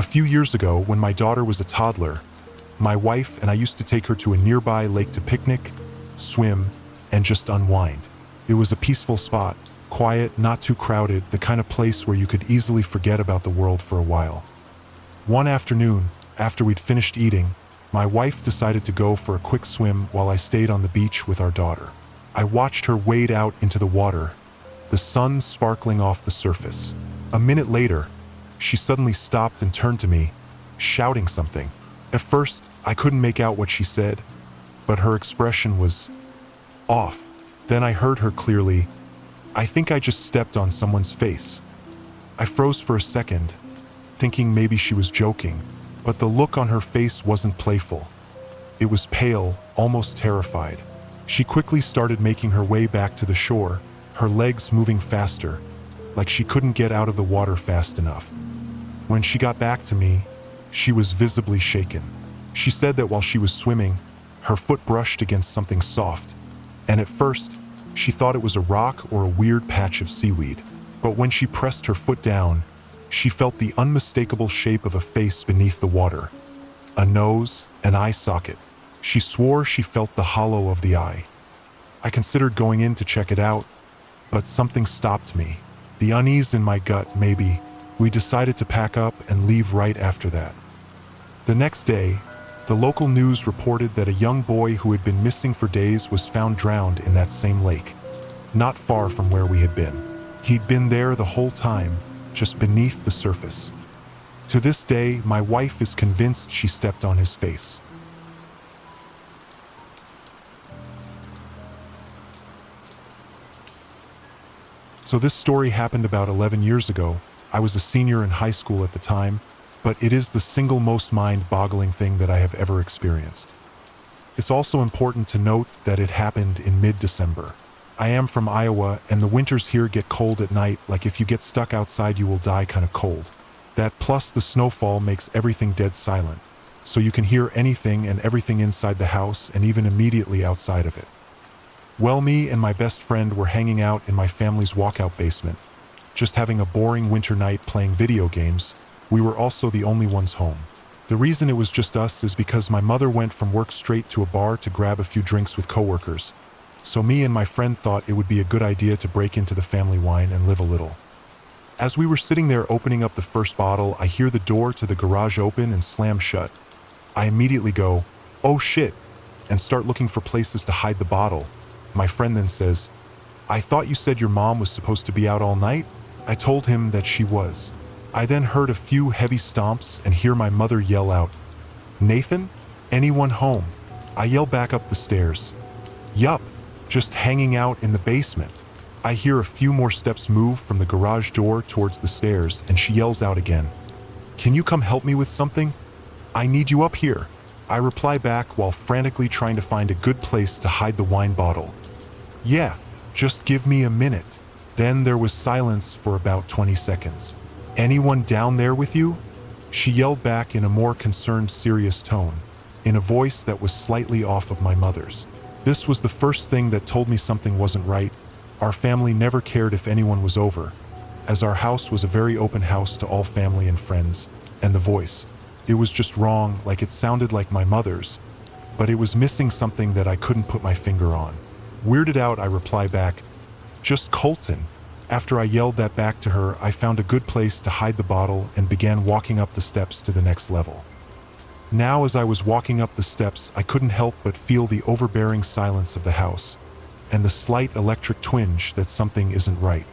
A few years ago, when my daughter was a toddler, my wife and I used to take her to a nearby lake to picnic, swim, and just unwind. It was a peaceful spot, quiet, not too crowded, the kind of place where you could easily forget about the world for a while. One afternoon, after we'd finished eating, my wife decided to go for a quick swim while I stayed on the beach with our daughter. I watched her wade out into the water, the sun sparkling off the surface. A minute later, she suddenly stopped and turned to me, shouting something. At first, I couldn't make out what she said, but her expression was off. Then I heard her clearly, "I think I just stepped on someone's face." I froze for a second, thinking maybe she was joking, but the look on her face wasn't playful. It was pale, almost terrified. She quickly started making her way back to the shore, her legs moving faster, like she couldn't get out of the water fast enough. When she got back to me, she was visibly shaken. She said that while she was swimming, her foot brushed against something soft, and at first, she thought it was a rock or a weird patch of seaweed. But when she pressed her foot down, she felt the unmistakable shape of a face beneath the water, a nose, an eye socket. She swore she felt the hollow of the eye. I considered going in to check it out, but something stopped me. The unease in my gut, maybe. We decided to pack up and leave right after that. The next day, the local news reported that a young boy who had been missing for days was found drowned in that same lake, not far from where we had been. He'd been there the whole time, just beneath the surface. To this day, my wife is convinced she stepped on his face. So this story happened about 11 years ago. I was a senior in high school at the time, but it is the single most mind-boggling thing that I have ever experienced. It's also important to note that it happened in mid-December. I am from Iowa, and the winters here get cold at night, like if you get stuck outside you will die kind of cold. That plus the snowfall makes everything dead silent, so you can hear anything and everything inside the house and even immediately outside of it. Well, me and my best friend were hanging out in my family's walkout basement, just having a boring winter night playing video games. We were also the only ones home. The reason it was just us is because my mother went from work straight to a bar to grab a few drinks with coworkers. So me and my friend thought it would be a good idea to break into the family wine and live a little. As we were sitting there opening up the first bottle, I hear the door to the garage open and slam shut. I immediately go, "Oh shit," and start looking for places to hide the bottle. My friend then says, "I thought you said your mom was supposed to be out all night?" I told him that she was. I then heard a few heavy stomps and hear my mother yell out, "Nathan? Anyone home?" I yell back up the stairs. "Yup, just hanging out in the basement." I hear a few more steps move from the garage door towards the stairs, and she yells out again, "Can you come help me with something? I need you up here." I reply back while frantically trying to find a good place to hide the wine bottle. "Yeah, just give me a minute." Then there was silence for about 20 seconds. "Anyone down there with you?" She yelled back in a more concerned, serious tone, in a voice that was slightly off of my mother's. This was the first thing that told me something wasn't right. Our family never cared if anyone was over, as our house was a very open house to all family and friends, and the voice, it was just wrong, like it sounded like my mother's, but it was missing something that I couldn't put my finger on. Weirded out, I reply back, "Just Colton." After I yelled that back to her, I found a good place to hide the bottle and began walking up the steps to the next level. Now, as I was walking up the steps, I couldn't help but feel the overbearing silence of the house, and the slight electric twinge that something isn't right.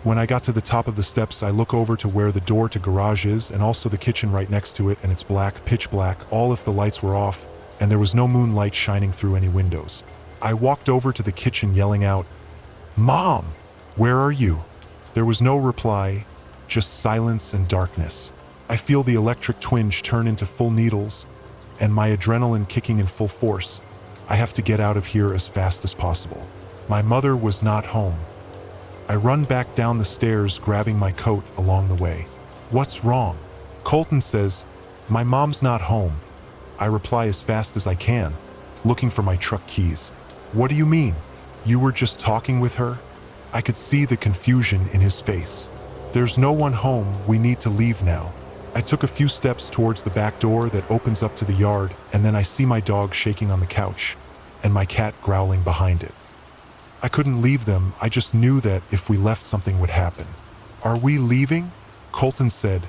When I got to the top of the steps, I look over to where the door to garage is and also the kitchen right next to it, and it's black, pitch black, all if the lights were off, and there was no moonlight shining through any windows. I walked over to the kitchen yelling out, "Mom, where are you?" There was no reply, just silence and darkness. I feel the electric twinge turn into full needles, and my adrenaline kicking in full force. I have to get out of here as fast as possible. My mother was not home. I run back down the stairs, grabbing my coat along the way. "What's wrong?" Colton says, "My mom's not home." I reply as fast as I can, looking for my truck keys. "What do you mean? You were just talking with her?" I could see the confusion in his face. "There's no one home, we need to leave now." I took a few steps towards the back door that opens up to the yard, and then I see my dog shaking on the couch, and my cat growling behind it. I couldn't leave them, I just knew that if we left something would happen. "Are we leaving?" Colton said,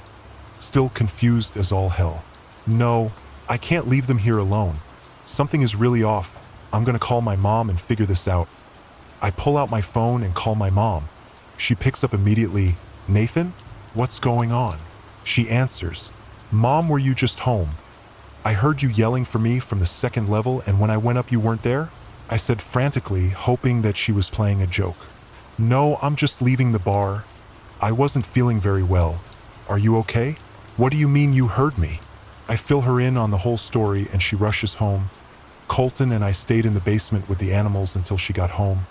still confused as all hell. "No, I can't leave them here alone. Something is really off. I'm gonna call my mom and figure this out." I pull out my phone and call my mom. She picks up immediately. "Nathan, what's going on?" She answers, "Mom, were you just home? I heard you yelling for me from the second level, and when I went up you weren't there?" I said frantically, hoping that she was playing a joke. "No, I'm just leaving the bar. I wasn't feeling very well. Are you okay?" "What do you mean you heard me?" I fill her in on the whole story and she rushes home. Colton and I stayed in the basement with the animals until she got home.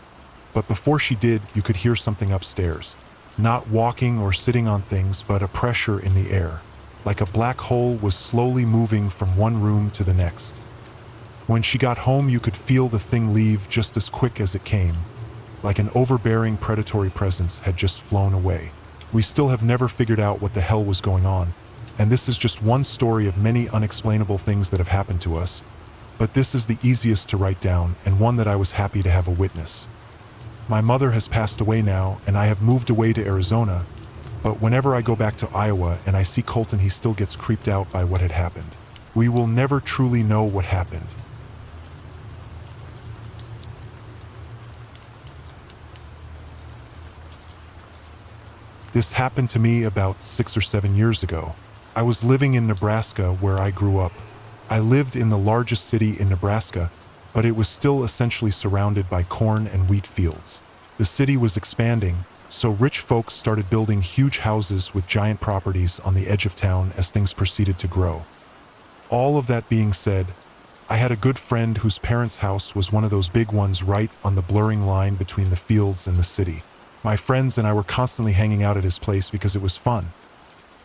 But before she did, you could hear something upstairs. Not walking or sitting on things, but a pressure in the air. Like a black hole was slowly moving from one room to the next. When she got home, you could feel the thing leave just as quick as it came. Like an overbearing predatory presence had just flown away. We still have never figured out what the hell was going on. And this is just one story of many unexplainable things that have happened to us. But this is the easiest to write down, and one that I was happy to have a witness. My mother has passed away now, and I have moved away to Arizona, but whenever I go back to Iowa and I see Colton, he still gets creeped out by what had happened. We will never truly know what happened. This happened to me about 6 or 7 years ago. I was living in Nebraska where I grew up. I lived in the largest city in Nebraska, but it was still essentially surrounded by corn and wheat fields. The city was expanding, so rich folks started building huge houses with giant properties on the edge of town as things proceeded to grow. All of that being said, I had a good friend whose parents' house was one of those big ones right on the blurring line between the fields and the city. My friends and I were constantly hanging out at his place because it was fun.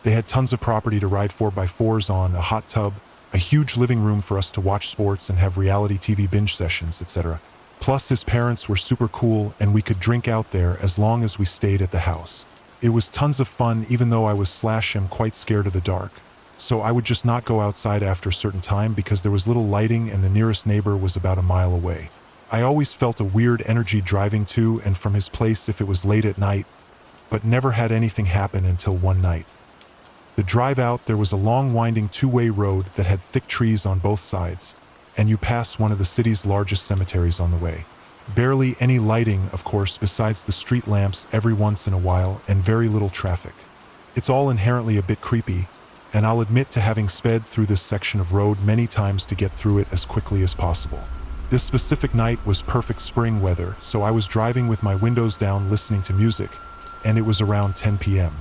They had tons of property to ride 4x4s on, a hot tub, a huge living room for us to watch sports and have reality TV binge sessions, etc. Plus his parents were super cool and we could drink out there as long as we stayed at the house. It was tons of fun even though I was / quite scared of the dark. So I would just not go outside after a certain time because there was little lighting and the nearest neighbor was about a mile away. I always felt a weird energy driving to and from his place if it was late at night, but never had anything happen until one night. The drive out, there was a long winding two-way road that had thick trees on both sides, and you pass one of the city's largest cemeteries on the way. Barely any lighting, of course, besides the street lamps every once in a while, and very little traffic. It's all inherently a bit creepy, and I'll admit to having sped through this section of road many times to get through it as quickly as possible. This specific night was perfect spring weather, so I was driving with my windows down listening to music, and it was around 10 p.m.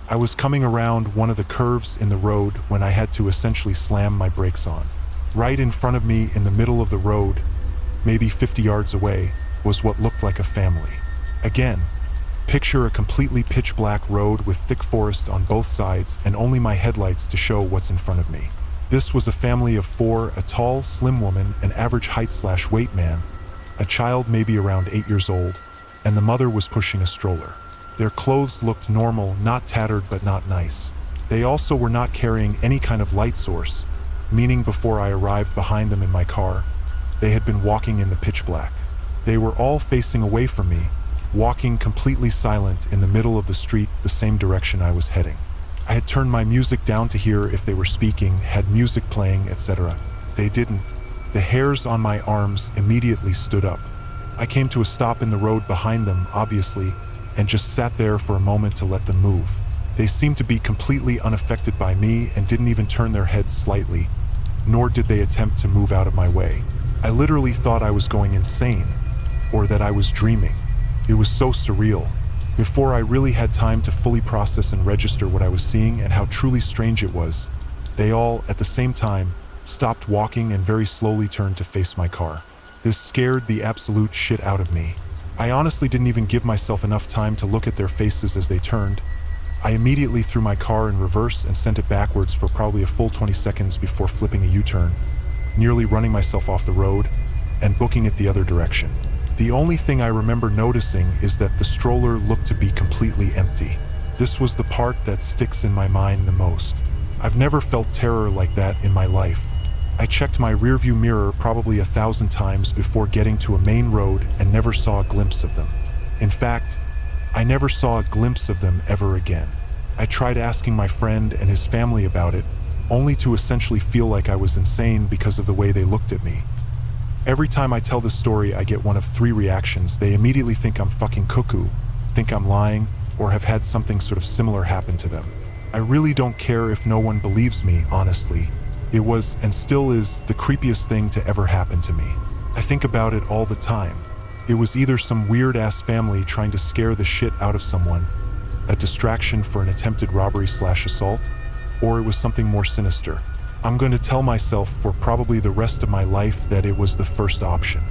I was coming around one of the curves in the road when I had to essentially slam my brakes on. Right in front of me in the middle of the road, maybe 50 yards away, was what looked like a family. Again, picture a completely pitch black road with thick forest on both sides and only my headlights to show what's in front of me. This was a family of 4, a tall, slim woman, an average height / weight man, a child maybe around 8 years old, and the mother was pushing a stroller. Their clothes looked normal, not tattered but not nice. They also were not carrying any kind of light source, meaning before I arrived behind them in my car, they had been walking in the pitch black. They were all facing away from me, walking completely silent in the middle of the street the same direction I was heading. I had turned my music down to hear if they were speaking, had music playing, etc. They didn't. The hairs on my arms immediately stood up. I came to a stop in the road behind them, obviously, and just sat there for a moment to let them move. They seemed to be completely unaffected by me and didn't even turn their heads slightly, nor did they attempt to move out of my way. I literally thought I was going insane, or that I was dreaming. It was so surreal. Before I really had time to fully process and register what I was seeing and how truly strange it was, they all, at the same time, stopped walking and very slowly turned to face my car. This scared the absolute shit out of me. I honestly didn't even give myself enough time to look at their faces as they turned. I immediately threw my car in reverse and sent it backwards for probably a full 20 seconds before flipping a U-turn, nearly running myself off the road and booking it the other direction. The only thing I remember noticing is that the stroller looked to be completely empty. This was the part that sticks in my mind the most. I've never felt terror like that in my life. I checked my rearview mirror probably 1,000 times before getting to a main road and never saw a glimpse of them. In fact, I never saw a glimpse of them ever again. I tried asking my friend and his family about it, only to essentially feel like I was insane because of the way they looked at me. Every time I tell this story, I get one of three reactions. They immediately think I'm fucking cuckoo, think I'm lying, or have had something sort of similar happen to them. I really don't care if no one believes me, honestly. It was, and still is, the creepiest thing to ever happen to me. I think about it all the time. It was either some weird-ass family trying to scare the shit out of someone, a distraction for an attempted robbery/assault, or it was something more sinister. I'm going to tell myself for probably the rest of my life that it was the first option.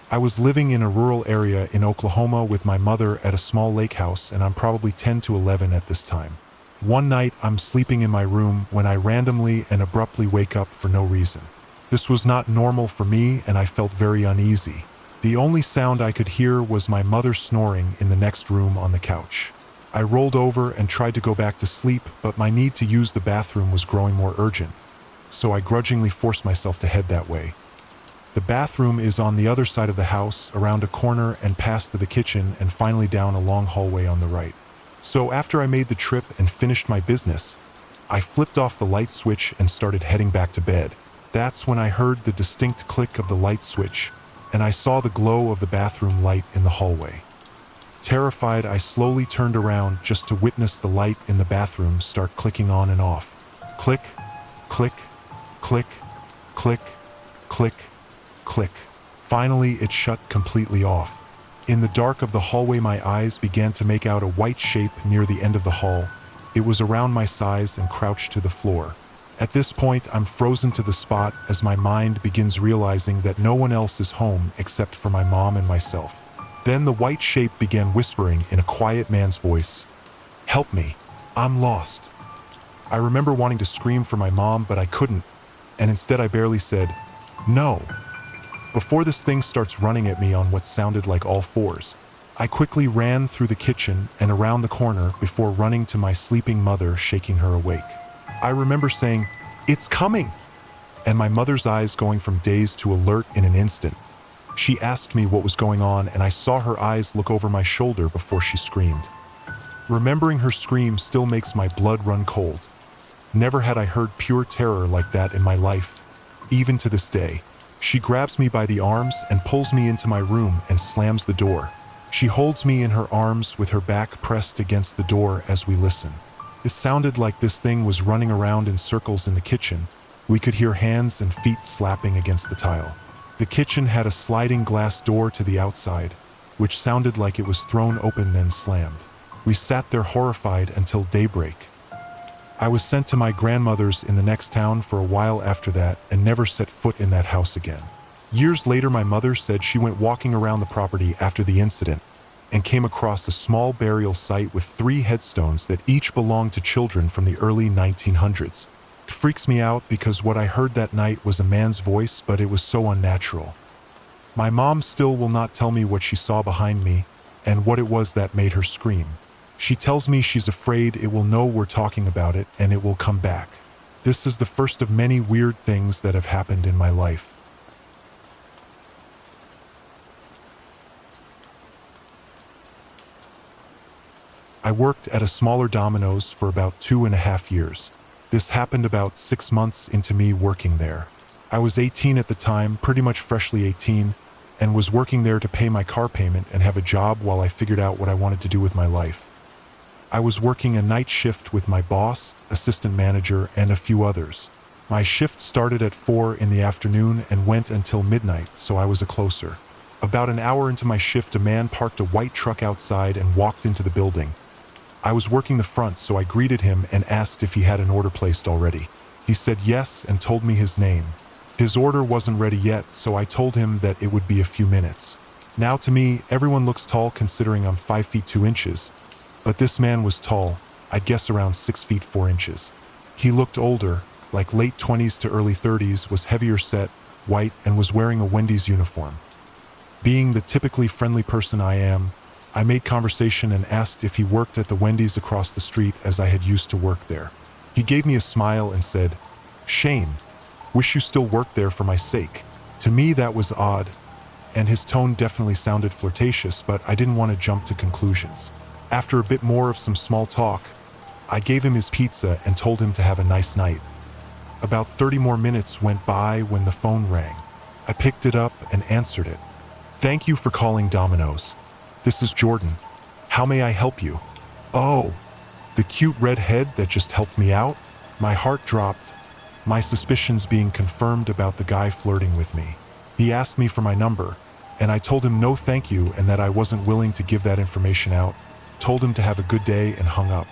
I was living in a rural area in Oklahoma with my mother at a small lake house, and I'm probably 10 to 11 at this time. One night, I'm sleeping in my room when I randomly and abruptly wake up for no reason. This was not normal for me, and I felt very uneasy. The only sound I could hear was my mother snoring in the next room on the couch. I rolled over and tried to go back to sleep, but my need to use the bathroom was growing more urgent, so I grudgingly forced myself to head that way. The bathroom is on the other side of the house, around a corner and past to the kitchen, and finally down a long hallway on the right. So after I made the trip and finished my business, I flipped off the light switch and started heading back to bed. That's when I heard the distinct click of the light switch, and I saw the glow of the bathroom light in the hallway. Terrified, I slowly turned around just to witness the light in the bathroom start clicking on and off. Click, click, click, click, click, click. Finally, it shut completely off. In the dark of the hallway, my eyes began to make out a white shape near the end of the hall. It was around my size and crouched to the floor. At this point, I'm frozen to the spot as my mind begins realizing that no one else is home except for my mom and myself. Then the white shape began whispering in a quiet man's voice, "Help me, I'm lost." I remember wanting to scream for my mom, but I couldn't, and instead I barely said, "No." Before this thing starts running at me on what sounded like all fours, I quickly ran through the kitchen and around the corner before running to my sleeping mother, shaking her awake. I remember saying, "It's coming!" and my mother's eyes going from dazed to alert in an instant. She asked me what was going on, and I saw her eyes look over my shoulder before she screamed. Remembering her scream still makes my blood run cold. Never had I heard pure terror like that in my life, even to this day. She grabs me by the arms and pulls me into my room and slams the door. She holds me in her arms with her back pressed against the door as we listen. It sounded like this thing was running around in circles in the kitchen. We could hear hands and feet slapping against the tile. The kitchen had a sliding glass door to the outside, which sounded like it was thrown open then slammed. We sat there horrified until daybreak. I was sent to my grandmother's in the next town for a while after that and never set foot in that house again. Years later, my mother said she went walking around the property after the incident and came across a small burial site with 3 headstones that each belonged to children from the early 1900s. It freaks me out because what I heard that night was a man's voice, but it was so unnatural. My mom still will not tell me what she saw behind me and what it was that made her scream. She tells me she's afraid it will know we're talking about it and it will come back. This is the first of many weird things that have happened in my life. I worked at a smaller Domino's for about 2.5 years. This happened about 6 months into me working there. I was 18 at the time, pretty much freshly 18, and was working there to pay my car payment and have a job while I figured out what I wanted to do with my life. I was working a night shift with my boss, assistant manager, and a few others. My shift started at 4 in the afternoon and went until midnight, so I was a closer. About an hour into my shift, a man parked a white truck outside and walked into the building. I was working the front, so I greeted him and asked if he had an order placed already. He said yes and told me his name. His order wasn't ready yet, so I told him that it would be a few minutes. Now to me, everyone looks tall considering I'm 5 feet 2 inches. But this man was tall, I'd guess around 6 feet 4 inches. He looked older, like late 20s to early 30s, was heavier set, white, and was wearing a Wendy's uniform. Being the typically friendly person I am, I made conversation and asked if he worked at the Wendy's across the street as I had used to work there. He gave me a smile and said, "Shame, wish you still worked there for my sake." To me that was odd, and his tone definitely sounded flirtatious, but I didn't want to jump to conclusions. After a bit more of some small talk, I gave him his pizza and told him to have a nice night. About 30 more minutes went by when the phone rang. I picked it up and answered it. "Thank you for calling Domino's. This is Jordan. How may I help you?" "Oh, the cute redhead that just helped me out?" My heart dropped, my suspicions being confirmed about the guy flirting with me. He asked me for my number, and I told him no thank you and that I wasn't willing to give that information out, told him to have a good day and hung up.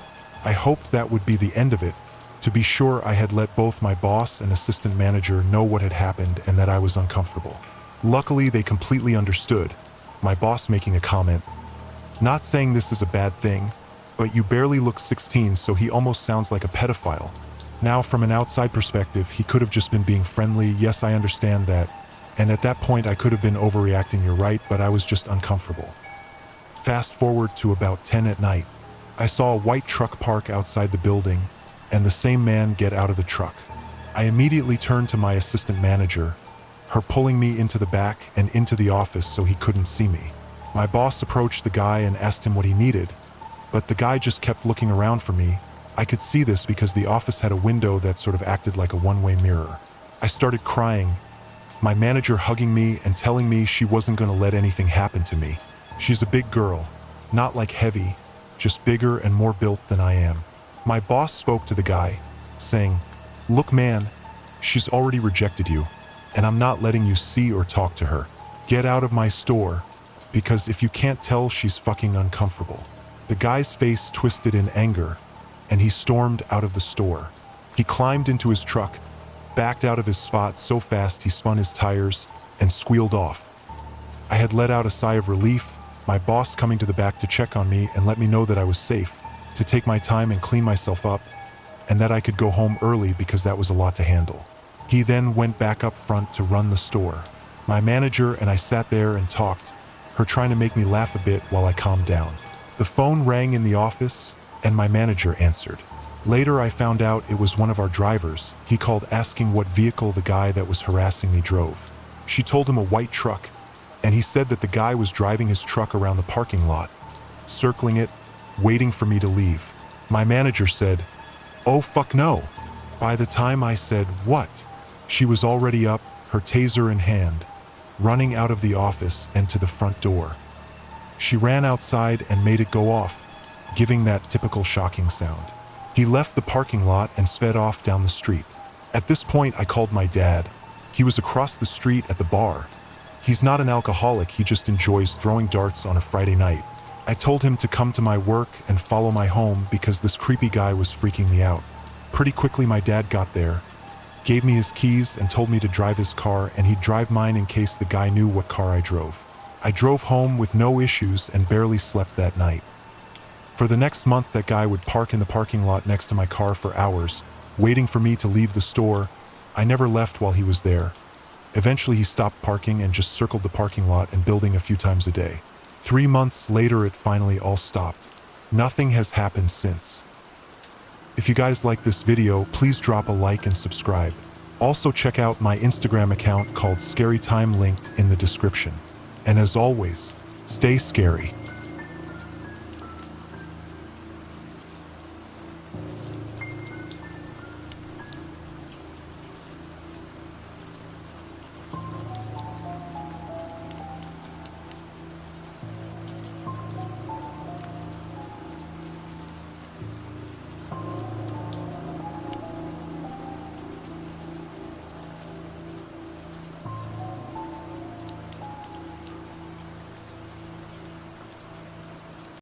I hoped that would be the end of it. To be sure, I had let both my boss and assistant manager know what had happened and that I was uncomfortable. Luckily, they completely understood, my boss making a comment, "Not saying this is a bad thing, but you barely look 16, so he almost sounds like a pedophile." Now, from an outside perspective, he could have just been being friendly. Yes, I understand that. And at that point, I could have been overreacting, you're right, but I was just uncomfortable. Fast forward to about 10 at night. I saw a white truck park outside the building, and the same man get out of the truck. I immediately turned to my assistant manager, her pulling me into the back and into the office so he couldn't see me. My boss approached the guy and asked him what he needed, but the guy just kept looking around for me. I could see this because the office had a window that sort of acted like a one-way mirror. I started crying, my manager hugging me and telling me she wasn't going to let anything happen to me. She's a big girl, not like heavy, just bigger and more built than I am. My boss spoke to the guy, saying, "Look man, she's already rejected you, and I'm not letting you see or talk to her. Get out of my store, because if you can't tell, she's fucking uncomfortable." The guy's face twisted in anger, and he stormed out of the store. He climbed into his truck, backed out of his spot so fast he spun his tires, and squealed off. I had let out a sigh of relief, my boss coming to the back to check on me and let me know that I was safe, to take my time and clean myself up, and that I could go home early because that was a lot to handle. He then went back up front to run the store. My manager and I sat there and talked, her trying to make me laugh a bit while I calmed down. The phone rang in the office, and my manager answered. Later I found out it was one of our drivers. He called asking what vehicle the guy that was harassing me drove. She told him a white truck, and he said that the guy was driving his truck around the parking lot, circling it, waiting for me to leave. My manager said, "Oh fuck no." By the time I said, "What?" she was already up, her taser in hand, running out of the office and to the front door. She ran outside and made it go off, giving that typical shocking sound. He left the parking lot and sped off down the street. At this point, I called my dad. He was across the street at the bar. He's not an alcoholic, he just enjoys throwing darts on a Friday night. I told him to come to my work and follow my home because this creepy guy was freaking me out. Pretty quickly my dad got there, gave me his keys and told me to drive his car and he'd drive mine in case the guy knew what car I drove. I drove home with no issues and barely slept that night. For the next month, that guy would park in the parking lot next to my car for hours, waiting for me to leave the store. I never left while he was there. Eventually he stopped parking and just circled the parking lot and building a few times a day. 3 months later, it finally all stopped. Nothing has happened since. If you guys like this video, please drop a like and subscribe. Also check out my Instagram account called Scary Time, linked in the description. And as always, stay scary.